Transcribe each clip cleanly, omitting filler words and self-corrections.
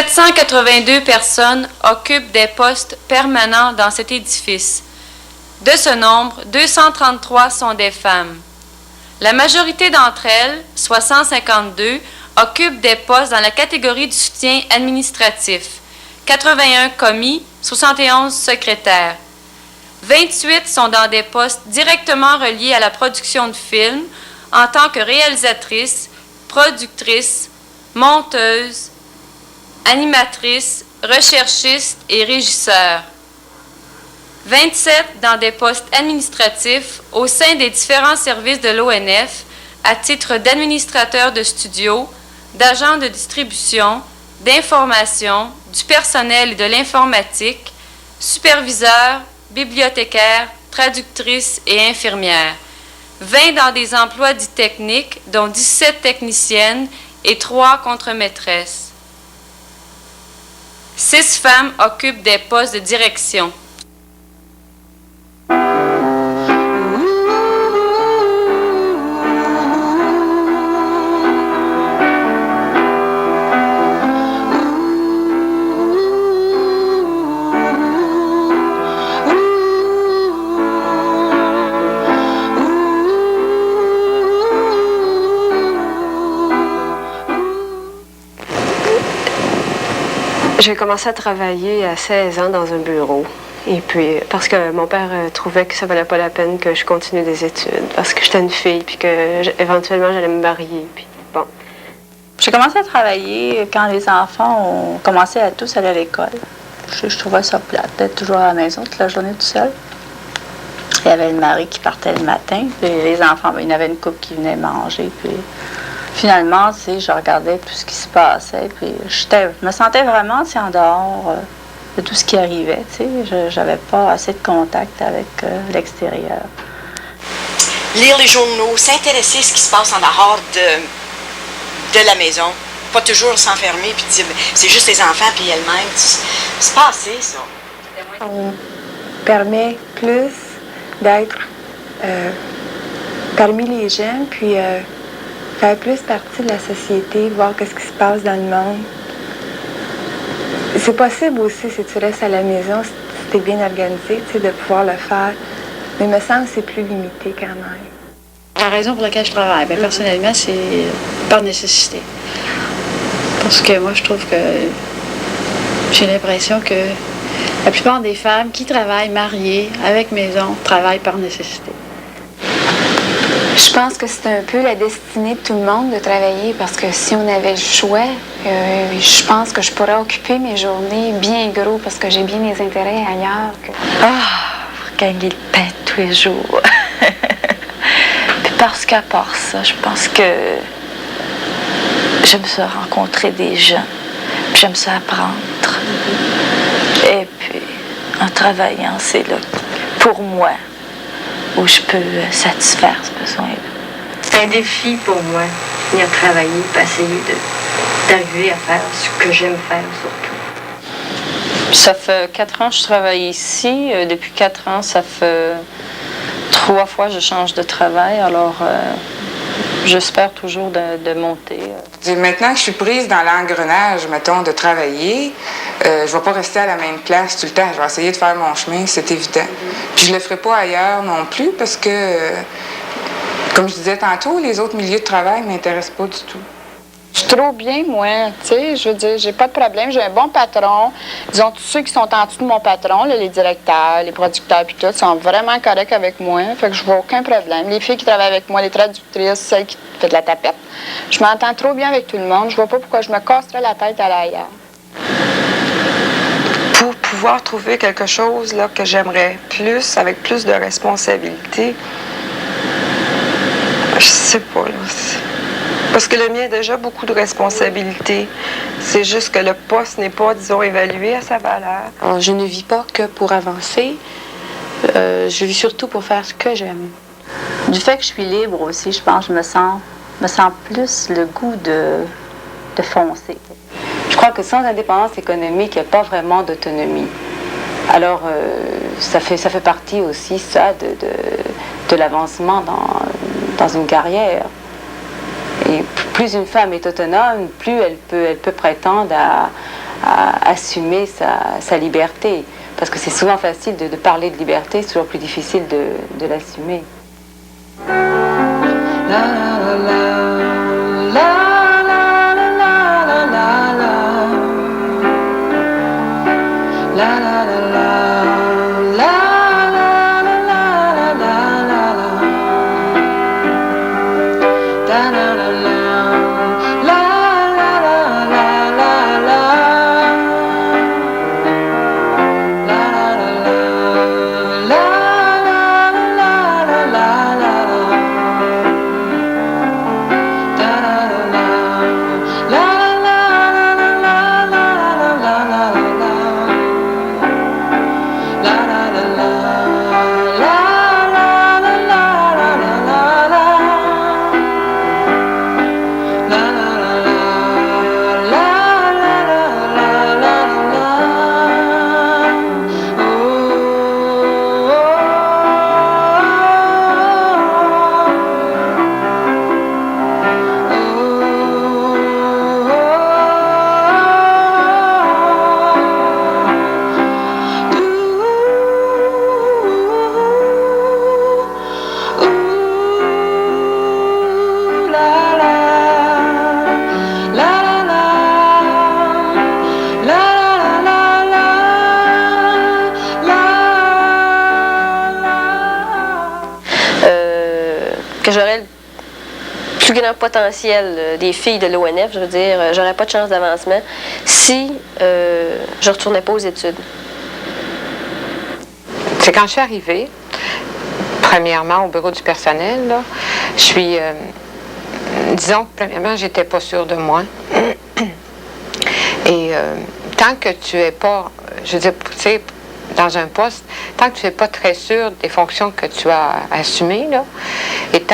782 personnes occupent des postes permanents dans cet édifice. De ce nombre, 233 sont des femmes. La majorité d'entre elles, soit 152, occupent des postes dans la catégorie du soutien administratif. 81 commis, 71 secrétaires. 28 sont dans des postes directement reliés à la production de films en tant que réalisatrices, productrices, monteuses, animatrices, recherchistes et régisseurs. 27 dans des postes administratifs au sein des différents services de l'ONF à titre d'administrateurs de studio, d'agents de distribution, d'information, du personnel et de l'informatique, superviseurs, bibliothécaires, traductrices et infirmières. 20 dans des emplois dits techniques, dont 17 techniciennes et 3 contremaîtresses. 6 femmes occupent des postes de direction. J'ai commencé à travailler à 16 ans dans un bureau. Et puis, parce que mon père trouvait que ça valait pas la peine que je continue des études, parce que j'étais une fille, puis que éventuellement j'allais me marier. Puis bon. J'ai commencé à travailler quand les enfants ont commencé à tous aller à l'école. Je trouvais ça plate d'être toujours à la maison toute la journée tout seul. Il y avait le mari qui partait le matin, puis les enfants, il y en avait une couple qui venait manger, puis finalement, tu sais, je regardais tout ce qui se passait, puis je me sentais vraiment, tu sais, en dehors de tout ce qui arrivait, tu sais. J'avais pas assez de contact avec l'extérieur. Lire les journaux, s'intéresser à ce qui se passe en dehors de la maison, pas toujours s'enfermer puis dire c'est juste les enfants puis elles-mêmes. C'est pas assez, ça. On permet plus d'être parmi les jeunes, puis faire plus partie de la société, voir qu'est-ce qui se passe dans le monde. C'est possible aussi, si tu restes à la maison, si tu es bien organisé, tu sais, de pouvoir le faire. Mais il me semble que c'est plus limité quand même. La raison pour laquelle je travaille, bien, personnellement, c'est par nécessité. Parce que moi, je trouve que j'ai l'impression que la plupart des femmes qui travaillent mariées, avec maison, travaillent par nécessité. Je pense que c'est un peu la destinée de tout le monde de travailler parce que si on avait le choix, je pense que je pourrais occuper mes journées bien gros parce que j'ai bien les intérêts ailleurs. Gagner le pain tous les jours. Puis parce qu'à part ça, je pense que j'aime ça rencontrer des gens, puis j'aime ça apprendre. Et puis, en travaillant, c'est là, pour moi, où je peux satisfaire ce besoin-là. C'est un défi pour moi, venir travailler, puis essayer d'arriver à faire ce que j'aime faire surtout. Ça fait 4 ans que je travaille ici. Depuis 4 ans, ça fait 3 fois que je change de travail. Alors, j'espère toujours de monter. Maintenant que je suis prise dans l'engrenage, mettons, de travailler, je ne vais pas rester à la même place tout le temps. Je vais essayer de faire mon chemin, c'est évident. Puis je ne le ferai pas ailleurs non plus parce que, comme je disais tantôt, les autres milieux de travail ne m'intéressent pas du tout. Je suis trop bien, moi. Tu sais, je veux dire, j'ai pas de problème. J'ai un bon patron. Disons, tous ceux qui sont en dessous de mon patron, là, les directeurs, les producteurs, puis tout, sont vraiment corrects avec moi. Fait que je vois aucun problème. Les filles qui travaillent avec moi, les traductrices, celles qui font de la tapette, je m'entends trop bien avec tout le monde. Je vois pas pourquoi je me casserais la tête à l'ailleurs. Pour pouvoir trouver quelque chose là, que j'aimerais plus, avec plus de responsabilité, je sais pas, là. Parce que le mien a déjà beaucoup de responsabilités. C'est juste que le poste n'est pas, disons, évalué à sa valeur. Alors, je ne vis pas que pour avancer. Je vis surtout pour faire ce que j'aime. Du fait que je suis libre aussi, je pense que je me sens plus le goût de foncer. Je crois que sans indépendance économique, il n'y a pas vraiment d'autonomie. Alors, ça fait partie aussi, ça, de l'avancement dans une carrière. Et plus une femme est autonome, plus elle peut prétendre à assumer sa liberté. Parce que c'est souvent facile de parler de liberté, c'est toujours plus difficile de l'assumer. Que j'aurais le plus grand potentiel des filles de l'ONF, je veux dire, j'aurais pas de chance d'avancement si je retournais pas aux études. C'est quand je suis arrivée, premièrement au bureau du personnel, là, je suis, disons que premièrement, j'étais pas sûre de moi. Et tant que tu es pas, je veux dire, tu sais, dans un poste, tant que tu n'es pas très sûr des fonctions que tu as assumées, là, et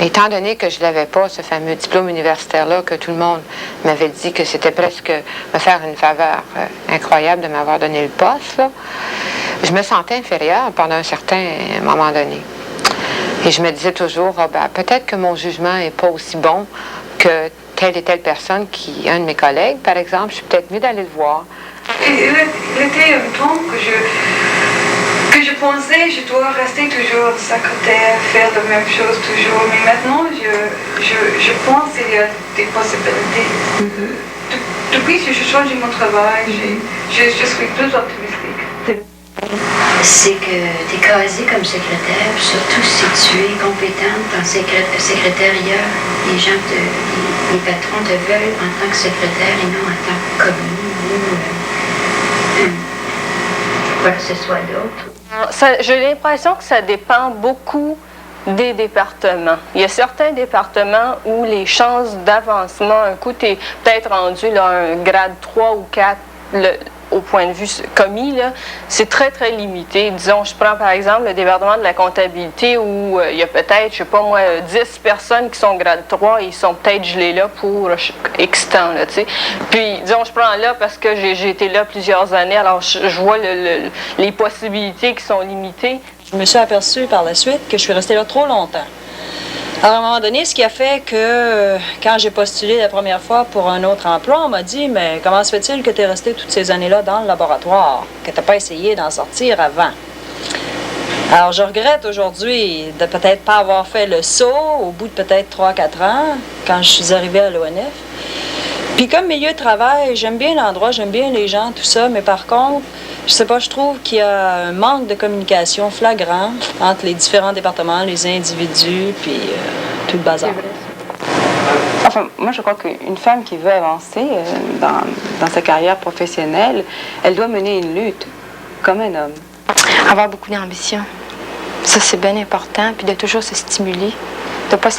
étant donné que je n'avais pas ce fameux diplôme universitaire-là, que tout le monde m'avait dit que c'était presque me faire une faveur incroyable de m'avoir donné le poste, là, je me sentais inférieure pendant un certain moment donné. Et je me disais toujours, oh, ben, peut-être que mon jugement n'est pas aussi bon que telle et telle personne un de mes collègues, par exemple, je suis peut-être mieux d'aller le voir. Il était un temps que je pensais que je dois rester toujours secrétaire, faire la même chose toujours. Mais maintenant, je pense qu'il y a des possibilités. Depuis que j'ai changé mon travail, je suis plus optimistique. C'est que tu es casée comme secrétaire, surtout si tu es compétente en secrétariat. Les patrons te veulent en tant que secrétaire et non en tant que commis ou quoi que ce soit d'autre. J'ai l'impression que ça dépend beaucoup des départements. Il y a certains départements où les chances d'avancement, un coup, tu es peut-être rendu là, un grade 3 ou 4, au point de vue commis, c'est très, très limité. Disons, je prends par exemple le département de la comptabilité où il y a peut-être, je sais pas moi, 10 personnes qui sont grade 3 et ils sont peut-être gelés là pour X temps, là, tu sais. Puis, disons, je prends là parce que j'ai été là plusieurs années, alors je vois les possibilités qui sont limitées. Je me suis aperçue par la suite que je suis restée là trop longtemps. Alors, à un moment donné, ce qui a fait que quand j'ai postulé la première fois pour un autre emploi, on m'a dit, mais comment se fait-il que tu es resté toutes ces années-là dans le laboratoire, que tu n'as pas essayé d'en sortir avant? Alors, je regrette aujourd'hui de peut-être pas avoir fait le saut au bout de peut-être 3-4 ans, quand je suis arrivée à l'ONF. Puis comme milieu de travail, j'aime bien l'endroit, j'aime bien les gens, tout ça, mais par contre, je sais pas, je trouve qu'il y a un manque de communication flagrant entre les différents départements, les individus, puis tout le bazar. Enfin, moi, je crois qu'une femme qui veut avancer dans sa carrière professionnelle, elle doit mener une lutte, comme un homme. Avoir beaucoup d'ambition. Ça, c'est bien important. Puis de toujours se stimuler. De ne pas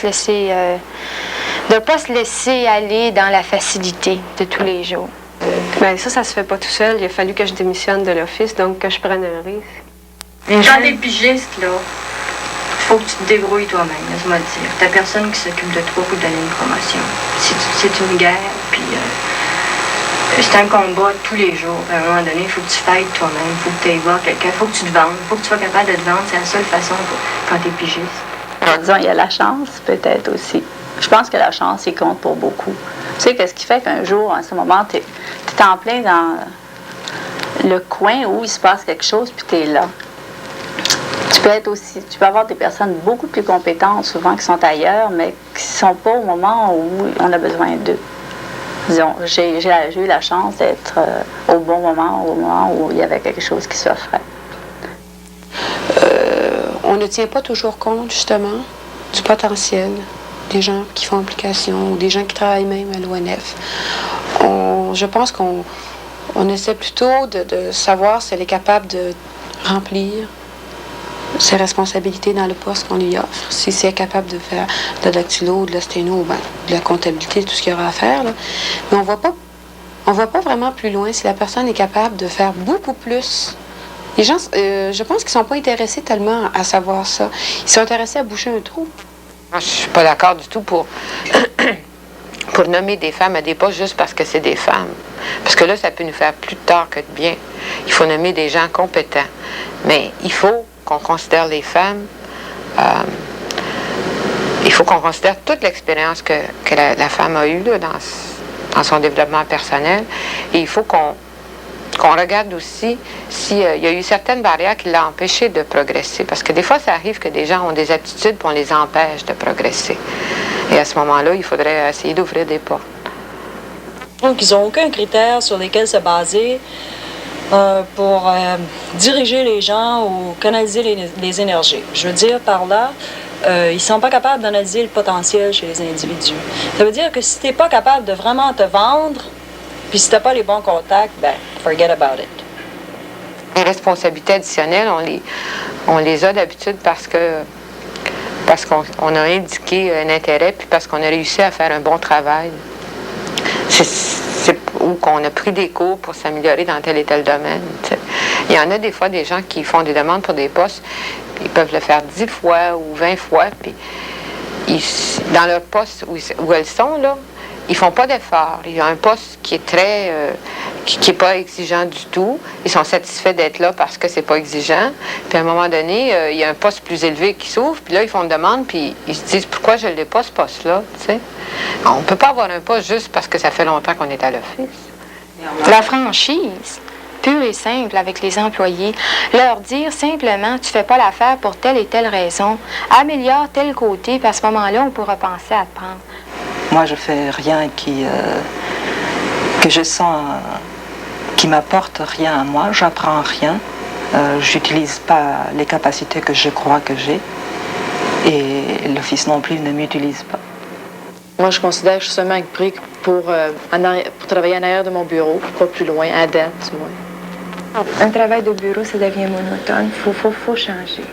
se laisser aller dans la facilité de tous les jours. Bien, ça se fait pas tout seul. Il a fallu que je démissionne de l'office, donc que je prenne un risque. Quand t'es pigiste, là, faut que tu te débrouilles toi-même, laisse-moi te dire. T'as personne qui s'occupe de toi pour te donner une promotion. C'est une guerre, puis c'est un combat tous les jours. À un moment donné, il faut que tu fasses toi-même, il faut que tu ailles voir quelqu'un, il faut que tu te vendes, il faut que tu sois capable de te vendre. C'est la seule façon quand t'es pigiste. Alors, disons, il y a la chance, peut-être aussi. Je pense que la chance, il compte pour beaucoup. Tu sais, qu'est-ce qui fait qu'un jour, à ce moment, tu Tu es en plein dans le coin où il se passe quelque chose, puis tu es là. Tu peux avoir des personnes beaucoup plus compétentes, souvent, qui sont ailleurs, mais qui ne sont pas au moment où on a besoin d'eux. Disons, j'ai eu la chance d'être au bon moment, au moment où il y avait quelque chose qui s'offrait. On ne tient pas toujours compte, justement, du potentiel des gens qui font application ou des gens qui travaillent même à l'ONF. Je pense qu'on essaie plutôt de savoir si elle est capable de remplir ses responsabilités dans le poste qu'on lui offre, si c'est capable de faire de la dactylo, de la sténo, ben, de la comptabilité, tout ce qu'il y aura à faire. Là. Mais on voit pas vraiment plus loin si la personne est capable de faire beaucoup plus. Les gens, je pense qu'ils ne sont pas intéressés tellement à savoir ça. Ils sont intéressés à boucher un trou. Moi, je suis pas d'accord du tout pour nommer des femmes à des postes juste parce que c'est des femmes. Parce que là, ça peut nous faire plus de tort que de bien. Il faut nommer des gens compétents. Mais il faut qu'on considère les femmes, il faut qu'on considère toute l'expérience que la femme a eue là, dans son développement personnel. Et il faut qu'on regarde aussi s'il y a eu certaines barrières qui l'ont empêché de progresser. Parce que des fois, ça arrive que des gens ont des aptitudes et on les empêche de progresser. Et à ce moment-là, il faudrait essayer d'ouvrir des portes. Donc, ils n'ont aucun critère sur lesquels se baser pour diriger les gens ou canaliser les énergies. Je veux dire par là, ils ne sont pas capables d'analyser le potentiel chez les individus. Ça veut dire que si tu n'es pas capable de vraiment te vendre, puis si tu n'as pas les bons contacts, ben, forget about it. Les responsabilités additionnelles, on les a d'habitude parce qu'on a indiqué un intérêt, puis parce qu'on a réussi à faire un bon travail. Ou qu'on a pris des cours pour s'améliorer dans tel et tel domaine. T'sais. Il y en a des fois des gens qui font des demandes pour des postes, ils peuvent le faire 10 fois ou 20 fois, puis dans leur poste où elles sont, là, ils font pas d'efforts. Il y a un poste qui est très... qui est pas exigeant du tout. Ils sont satisfaits d'être là parce que c'est pas exigeant. Puis à un moment donné, il y a un poste plus élevé qui s'ouvre, puis là, ils font une demande, puis ils se disent « Pourquoi je ne l'ai pas, ce poste-là? » On ne peut pas avoir un poste juste parce que ça fait longtemps qu'on est à l'office. La franchise, pure et simple avec les employés. Leur dire simplement, tu fais pas l'affaire pour telle et telle raison. Améliore tel côté, puis à ce moment-là, on pourra penser à te prendre. Moi, je fais rien que je sens qui m'apporte rien à moi. J'apprends rien. J'utilise pas les capacités que je crois que j'ai. Et l'office non plus ne m'utilise pas. Moi, je considère que je suis seulement pris pour travailler en arrière de mon bureau, pas plus loin, à date, du moins. Un travail de bureau, ça devient monotone. Faut changer.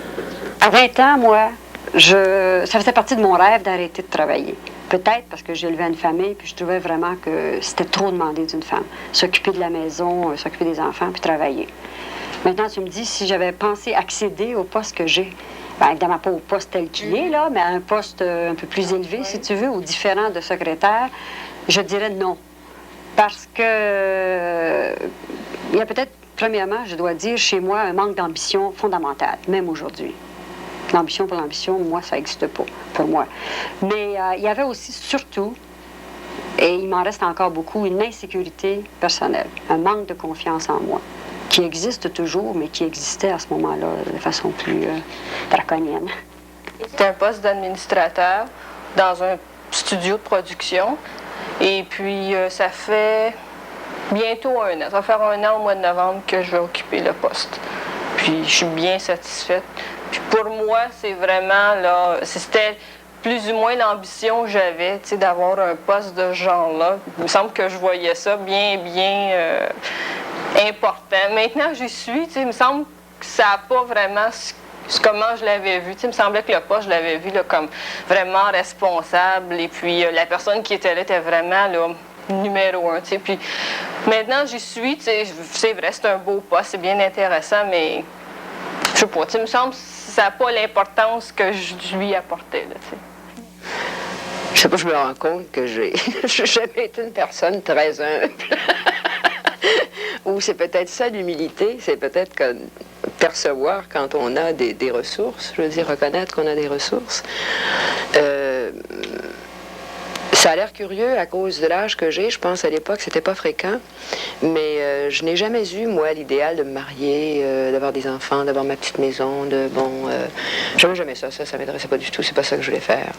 À 20 ans, moi, ça faisait partie de mon rêve d'arrêter de travailler. Peut-être parce que j'ai élevé une famille, puis je trouvais vraiment que c'était trop demandé d'une femme. S'occuper de la maison, s'occuper des enfants, puis travailler. Maintenant, tu me dis, si j'avais pensé accéder au poste que j'ai, bien, évidemment pas au poste tel qu'il est, là, mais à un poste un peu plus élevé, si tu veux, ou différent de secrétaire, je dirais non. Parce que il y a peut-être, premièrement, je dois dire, chez moi, un manque d'ambition fondamentale, même aujourd'hui. L'ambition pour l'ambition, moi, ça n'existe pas, pour moi. Mais il y avait aussi, surtout, et il m'en reste encore beaucoup, une insécurité personnelle, un manque de confiance en moi, qui existe toujours, mais qui existait à ce moment-là de façon plus draconienne. C'était un poste d'administrateur dans un studio de production. Et puis, ça fait bientôt 1 an. Ça va faire 1 an au mois de novembre que je vais occuper le poste. Puis, je suis bien satisfaite. Puis, pour moi, c'est vraiment, là, c'était plus ou moins l'ambition que j'avais, tu sais, d'avoir un poste de ce genre-là. Il me semble que je voyais ça bien important. Maintenant, j'y suis, tu sais, il me semble que ça n'a pas vraiment comment je l'avais vu. Tu sais, il me semblait que le poste, je l'avais vu là, comme vraiment responsable. Et puis, la personne qui était là était vraiment là, numéro 1. Tu sais. Puis, maintenant, j'y suis. Tu sais, c'est vrai, c'est un beau poste, c'est bien intéressant, mais je sais pas. Tu sais, il me semble que ça n'a pas l'importance que je lui apportais. Là, tu sais. Je sais pas, je me rends compte que j'ai jamais été une personne très humble. Ou c'est peut-être ça l'humilité, c'est peut-être percevoir quand on a des ressources, je veux dire reconnaître qu'on a des ressources. Ça a l'air curieux à cause de l'âge que j'ai. Je pense à l'époque, c'était pas fréquent. Mais je n'ai jamais eu, moi, l'idéal de me marier, d'avoir des enfants, d'avoir ma petite maison, jamais ça. Ça m'intéressait pas du tout. C'est pas ça que je voulais faire.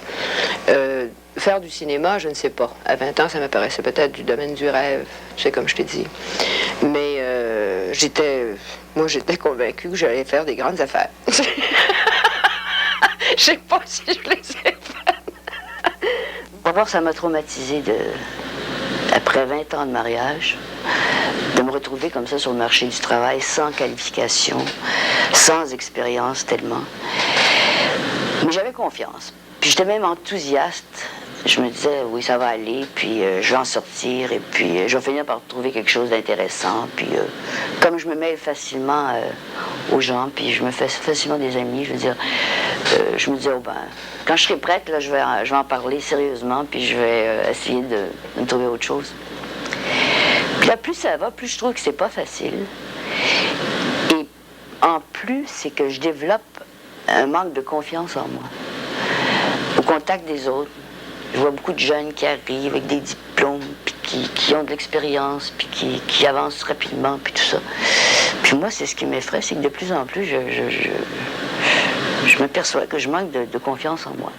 Faire du cinéma, je ne sais pas. À 20 ans, ça m'apparaissait peut-être du domaine du rêve, c'est comme je t'ai dit. Mais j'étais convaincue que j'allais faire des grandes affaires. Je sais pas si je les ai faites. D'abord, ça m'a traumatisée après 20 ans de mariage, de me retrouver comme ça sur le marché du travail, sans qualification, sans expérience tellement. Mais j'avais confiance. Puis j'étais même enthousiaste. Je me disais, oui, ça va aller, puis je vais en sortir, et puis je vais finir par trouver quelque chose d'intéressant. Puis comme je me mêle facilement aux gens, puis je me fais facilement des amis, je veux dire, je me disais, oh ben, quand je serai prête, là, je vais en parler sérieusement, puis je vais essayer de me trouver autre chose. Puis là, plus ça va, plus je trouve que c'est pas facile. Et en plus, c'est que je développe un manque de confiance en moi, au contact des autres. Je vois beaucoup de jeunes qui arrivent avec des diplômes, puis qui ont de l'expérience, puis qui avancent rapidement, puis tout ça. Puis moi, c'est ce qui m'effraie, c'est que de plus en plus, je me perçois que je manque de confiance en moi.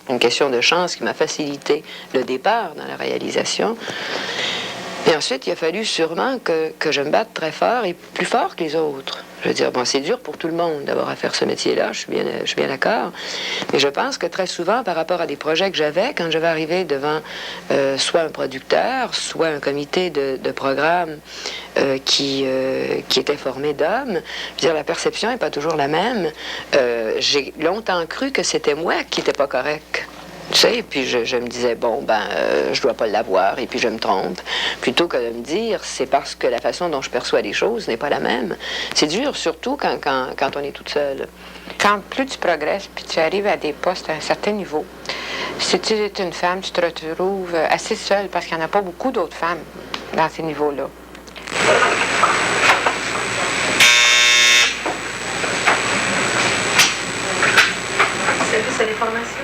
Une question de chance qui m'a facilité le départ dans la réalisation. Et ensuite, il a fallu sûrement que je me batte très fort et plus fort que les autres. Je veux dire, bon, c'est dur pour tout le monde d'avoir à faire ce métier-là, je suis bien d'accord. Mais je pense que très souvent, par rapport à des projets que j'avais, quand je vais arriver devant soit un producteur, soit un comité de programme qui était formé d'hommes, je veux dire, la perception n'est pas toujours la même. J'ai longtemps cru que c'était moi qui n'étais pas correct. Tu sais, puis je me disais, bon, je dois pas l'avoir, et puis je me trompe. Plutôt que de me dire, c'est parce que la façon dont je perçois les choses n'est pas la même. C'est dur, surtout quand on est toute seule. Quand plus tu progresses, puis tu arrives à des postes à un certain niveau, si tu es une femme, tu te retrouves assez seule, parce qu'il n'y en a pas beaucoup d'autres femmes dans ces niveaux-là. C'est les formations?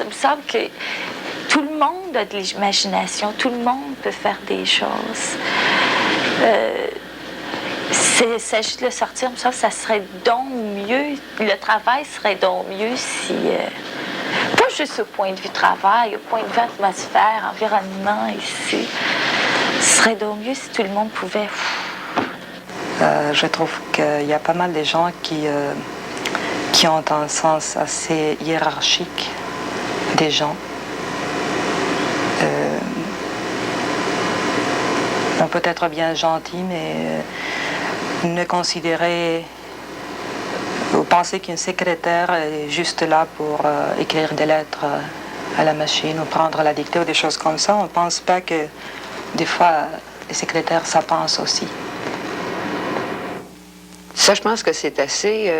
Il me semble que tout le monde a de l'imagination, tout le monde peut faire des choses. C'est juste de le sortir, il me semble que ça serait donc mieux, le travail serait donc mieux si, pas juste au point de vue travail, au point de vue atmosphère, environnement ici, ce serait donc mieux si tout le monde pouvait. Je trouve qu'il y a pas mal de gens qui ont un sens assez hiérarchique des gens. On peut être bien gentil, mais ne considérer ou penser qu'une secrétaire est juste là pour écrire des lettres à la machine ou prendre la dictée ou des choses comme ça. On ne pense pas que des fois les secrétaires, ça pense aussi. Ça, je pense que c'est assez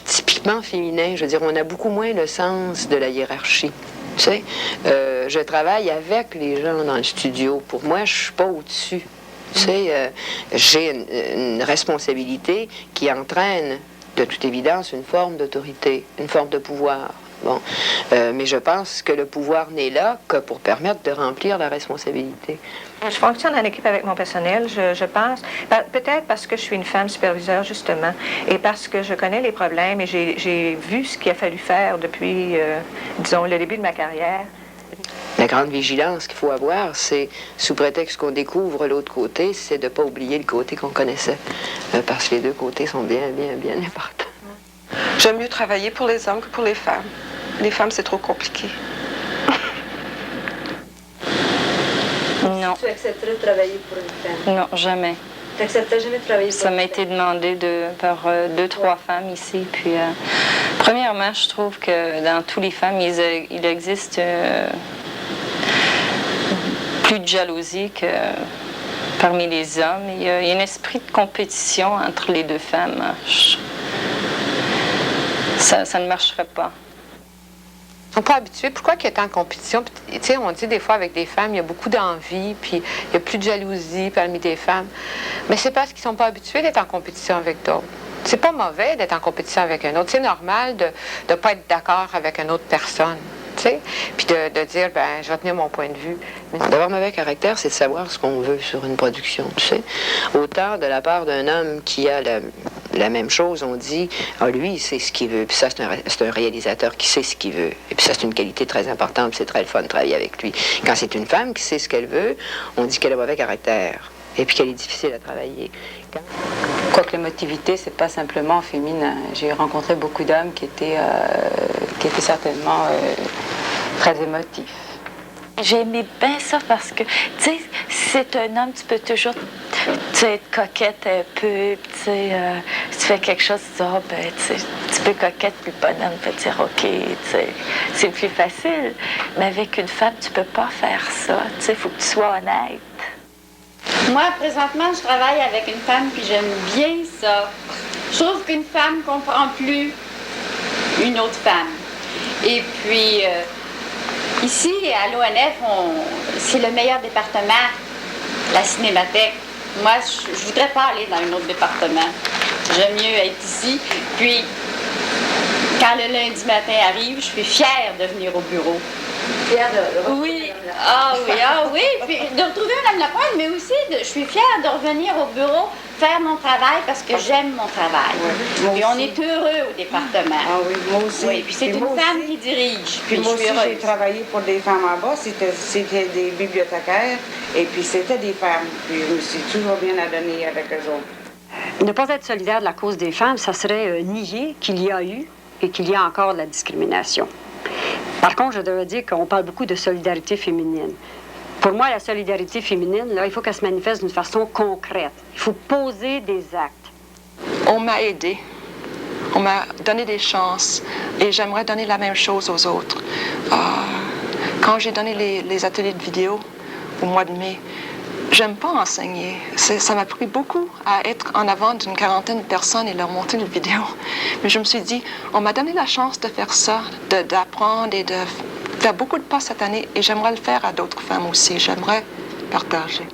typiquement féminin. Je veux dire, on a beaucoup moins le sens de la hiérarchie. Tu sais, je travaille avec les gens dans le studio. Pour moi, je suis pas au-dessus. Tu sais, j'ai une responsabilité qui entraîne, de toute évidence, une forme d'autorité, une forme de pouvoir. Bon, mais je pense que le pouvoir n'est là que pour permettre de remplir la responsabilité. Je fonctionne en équipe avec mon personnel, je pense. Peut-être parce que je suis une femme superviseure, justement, et parce que je connais les problèmes et j'ai vu ce qu'il a fallu faire depuis, disons, le début de ma carrière. La grande vigilance qu'il faut avoir, c'est, sous prétexte qu'on découvre l'autre côté, c'est de ne pas oublier le côté qu'on connaissait. Parce que les deux côtés sont bien importants. J'aime mieux travailler pour les hommes que pour les femmes. Les femmes, c'est trop compliqué. Non. Tu accepterais de travailler pour une femme? Non, jamais. Tu n'accepterais jamais de travailler pour Ça une m'a femme? été demandé par 2-3 femmes ici. Puis, premièrement, je trouve que dans toutes les femmes, il existe plus de jalousie que parmi les hommes. Il y a un esprit de compétition entre les deux femmes. Ça ne marcherait pas. Ils ne sont pas habitués. Pourquoi il y a tant de compétition? Tu sais, on dit des fois avec des femmes, il y a beaucoup d'envie, puis il n'y a plus de jalousie parmi des femmes. Mais c'est parce qu'ils ne sont pas habitués d'être en compétition avec d'autres. C'est pas mauvais d'être en compétition avec un autre. C'est normal de ne pas être d'accord avec une autre personne. Tu sais? Puis de dire, ben, je vais tenir mon point de vue. D'avoir mauvais caractère, c'est de savoir ce qu'on veut sur une production, tu sais. Autant de la part d'un homme qui a la même chose, on dit, ah, lui, il sait ce qu'il veut. Puis ça, c'est un réalisateur qui sait ce qu'il veut. Et puis ça, c'est une qualité très importante, puis c'est très le fun de travailler avec lui. Quand c'est une femme qui sait ce qu'elle veut, on dit qu'elle a mauvais caractère. Et puis qu'elle est difficile à travailler. Quoique l'émotivité, c'est pas simplement féminin. J'ai rencontré beaucoup d'hommes qui étaient certainement très émotifs. J'aimais bien ça parce que, tu sais, si c'est un homme, tu peux toujours être coquette un peu, tu sais, si tu fais quelque chose, tu dis, oh, ben, tu peux coquette, puis le bonhomme peut dire, OK, tu sais, c'est plus facile. Mais avec une femme, tu peux pas faire ça, tu sais, il faut que tu sois honnête. Moi, présentement, je travaille avec une femme, puis j'aime bien ça. Je trouve qu'une femme comprend plus une autre femme. Et puis, ici, à l'ONF, c'est le meilleur département, la cinémathèque. Moi, je voudrais pas aller dans un autre département. J'aime mieux être ici. Puis, quand le lundi matin arrive, je suis fière de venir au bureau. Fière de oui. Ah oui. Puis de retrouver Mme Lapointe, mais aussi, je suis fière de revenir au bureau, faire mon travail parce que j'aime mon travail. Oui, puis on est heureux au département. Ah oui, moi aussi. Oui, puis c'est une femme qui dirige. Puis moi aussi, j'ai travaillé pour des femmes en bas. C'était des bibliothécaires et puis c'était des femmes. Puis je me suis toujours bien adonnée avec eux autres. Ne pas être solidaire de la cause des femmes, ça serait nier qu'il y a eu et qu'il y a encore de la discrimination. Par contre, je devrais dire qu'on parle beaucoup de solidarité féminine. Pour moi, la solidarité féminine, là, il faut qu'elle se manifeste d'une façon concrète. Il faut poser des actes. On m'a aidée. On m'a donné des chances. Et j'aimerais donner la même chose aux autres. Quand j'ai donné les ateliers de vidéo au mois de mai, j'aime pas enseigner. Ça m'a pris beaucoup à être en avant d'une quarantaine de personnes et leur montrer une vidéo. Mais je me suis dit, on m'a donné la chance de faire ça, d'apprendre et de faire beaucoup de pas cette année. Et j'aimerais le faire à d'autres femmes aussi. J'aimerais partager.